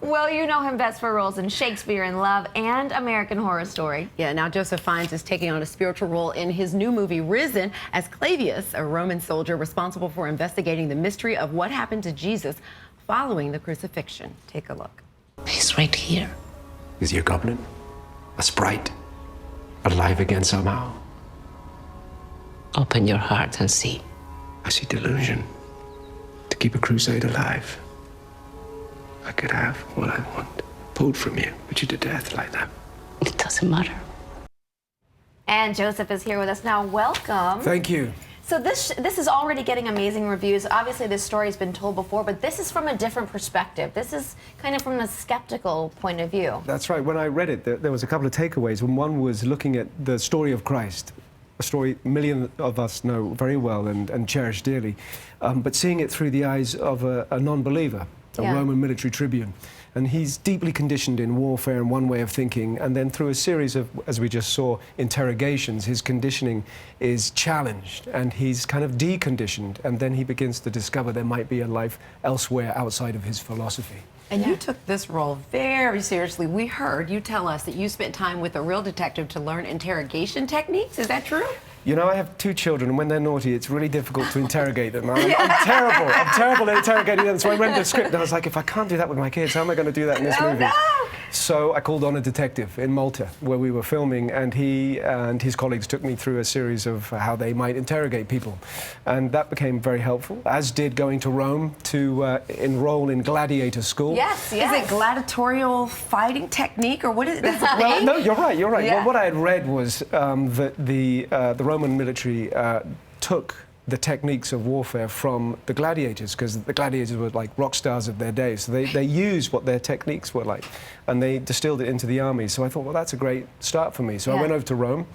Well, you know him best for roles in Shakespeare in Love and American Horror Story. Yeah, now Joseph Fiennes is taking on a spiritual role in his new movie, Risen, as Clavius, a Roman soldier responsible for investigating the mystery of what happened to Jesus following the crucifixion. Take a look. He's right here. Is he a goblin? A sprite? Alive again somehow? Open your heart and see. I see delusion. To keep a crusade alive. I could have what I want pulled from you, put you to death like that. It doesn't matter. And Joseph is here with us now. Welcome. Thank you. So this is already getting amazing reviews. Obviously, this story has been told before, but this is from a different perspective. This is kind of from a skeptical point of view. That's right. When I read it, there was a couple of takeaways. One was looking at the story of Christ, a story millions of us know very well and cherish dearly, but seeing it through the eyes of a non-believer, a Roman military tribune. And he's deeply conditioned in warfare and one way of thinking, and then through a series of, as we just saw, interrogations, his conditioning is challenged and he's kind of deconditioned, and then he begins to discover there might be a life elsewhere outside of his philosophy. And you took this role very seriously. We heard you tell us that you spent time with a real detective to learn interrogation techniques. Is that true? You know, I have 2 children, and when they're naughty, it's really difficult to interrogate them. I'm terrible. I'm terrible at interrogating them. So I read the script, and I was like, if I can't do that with my kids, how am I going to do that in this movie? No. So I called on a detective in Malta, where we were filming, and he and his colleagues took me through a series of how they might interrogate people. And that became very helpful, as did going to Rome to enroll in gladiator school. Yes. Is it gladiatorial fighting technique, or what is it? That's a Well, thing? no, you're right. Yeah. Well, what I had read was that the Roman military took the techniques of warfare from the gladiators, because the gladiators were like rock stars of their day. So they used what their techniques were like, and they distilled it into the army. So I thought, well, that's a great start for me. So I went over to Rome.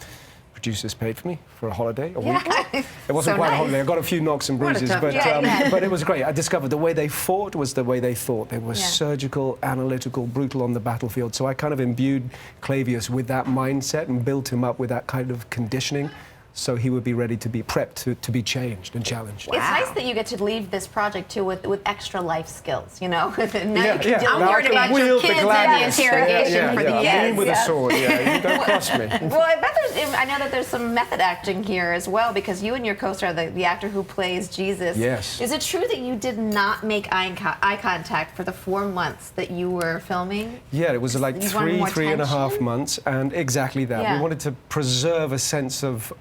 Producers paid for me for a holiday, a week. It wasn't So quite nice. a holiday. I got a few knocks and What a bruises, tough but job. but it was great. I discovered the way they fought was the way they thought. They were surgical, analytical, brutal on the battlefield. So I kind of imbued Clavius with that mindset and built him up with that kind of conditioning, so he would be ready to be prepped to be changed and challenged. It's nice that you get to leave this project too with extra life skills, you know. Yeah. I'm Now I worried can about your wield the kids and the gladius. interrogation for the kids. With a sword, you don't cross me. Well, I know that there's some method acting here as well, because you and your co-star, the actor who plays Jesus. Yes. Is it true that you did not make eye contact for the 4 months that you were filming? Yeah, it was like You wanted more three and a half tension? months, and exactly that. Yeah. We wanted to preserve a sense of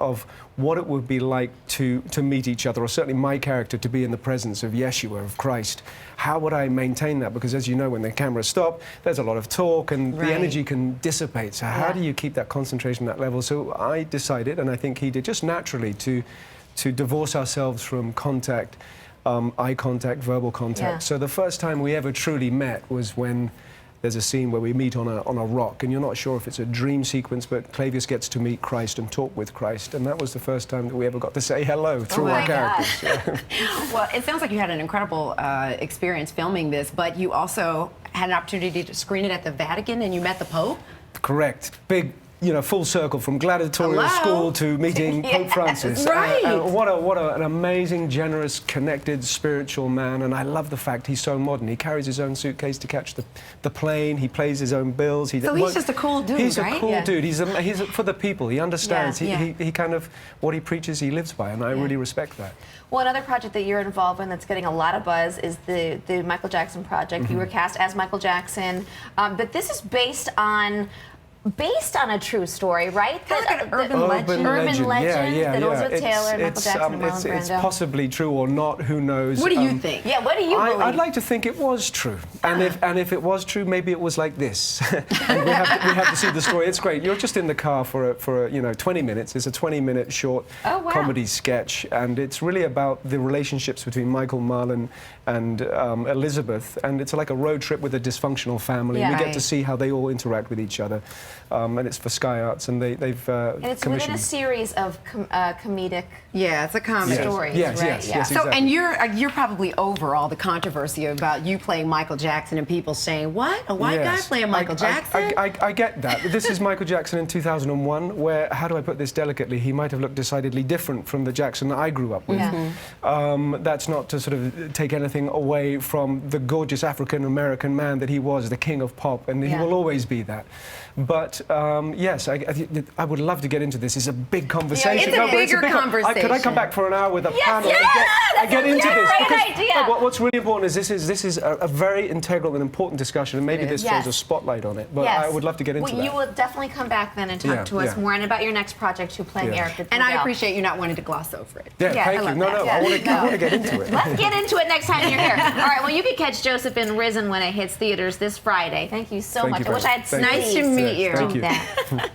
what it would be like to meet each other, or certainly my character to be in the presence of Yeshua, of Christ. How would I maintain that? Because as you know, when the cameras stop, there's a lot of talk and the energy can dissipate. So how do you keep that concentration at that level? So I decided, and I think he did, just naturally to divorce ourselves from contact, eye contact, verbal contact. Yeah. So the first time we ever truly met was when there's a scene where we meet on a rock, and you're not sure if it's a dream sequence, but Clavius gets to meet Christ and talk with Christ, and that was the first time that we ever got to say hello through our characters. Well, it sounds like you had an incredible experience filming this, but you also had an opportunity to screen it at the Vatican, and you met the Pope? Correct. Big, full circle from gladiatorial school to meeting Pope Francis. Right. What an amazing, generous, connected, spiritual man. And I love the fact he's so modern. He carries his own suitcase to catch the plane. He pays his own bills. So he's just a cool dude, He's right? a cool dude. He's for the people. He understands. Yeah. He kind of, what he preaches, he lives by. And I really respect that. Well, another project that you're involved in that's getting a lot of buzz is the Michael Jackson project. You were cast as Michael Jackson, but this is based on a true story, right? Kind of like an urban legend. Urban legend Yeah. that Elizabeth Taylor and Michael Jackson and Marlon It's Brando. possibly true or not, who knows? What do you think? Yeah, what do you believe? I'd like to think it was true, and if it was true, maybe it was like this. And we have to see the story. It's great. You're just in the car for 20 minutes. It's a 20-minute short comedy sketch, and it's really about the relationships between Michael, Marlon, and Elizabeth, and it's like a road trip with a dysfunctional family. Yeah. We get to see how they all interact with each other. and it's for Sky Arts, and they've And it's within commissioned. a series of comedic Yeah, it's a comedy. stories, Yes, right? yes, yeah. yes, So, exactly. and you're probably over all the controversy about you playing Michael Jackson and people saying, "What? A white guy Yes. playing Michael Jackson?" I get that. This is Michael Jackson in 2001, where, how do I put this delicately, he might have looked decidedly different from the Jackson that I grew up with. Yeah. That's not to sort of take anything away from the gorgeous African-American man that he was, the king of pop, and he Yeah. will always be that. But yes, I would love to get into this. It's a big conversation. it's a bigger Could I conversation. come back for an hour with a panel yes, and get into this? great Because idea. what's really important is this is a very integral and important discussion, and maybe It is. this throws a Yes. spotlight on it. But Yes. I would love to get into well, that. You will definitely come back then and talk Yeah, to us yeah. more and about your next project, you're playing Yeah. Eric. And I appreciate you not wanting to gloss over it. Yeah, Yeah, thank I you. love No, that. no, Yeah. I want to get into it. Let's get into it next time you're here. All right, well, you can catch Joseph in Risen when it hits theaters this Friday. Thank you so Thank much. you I wish very I had much. Thank you. Nice to sleeves meet you. do Thank you. that.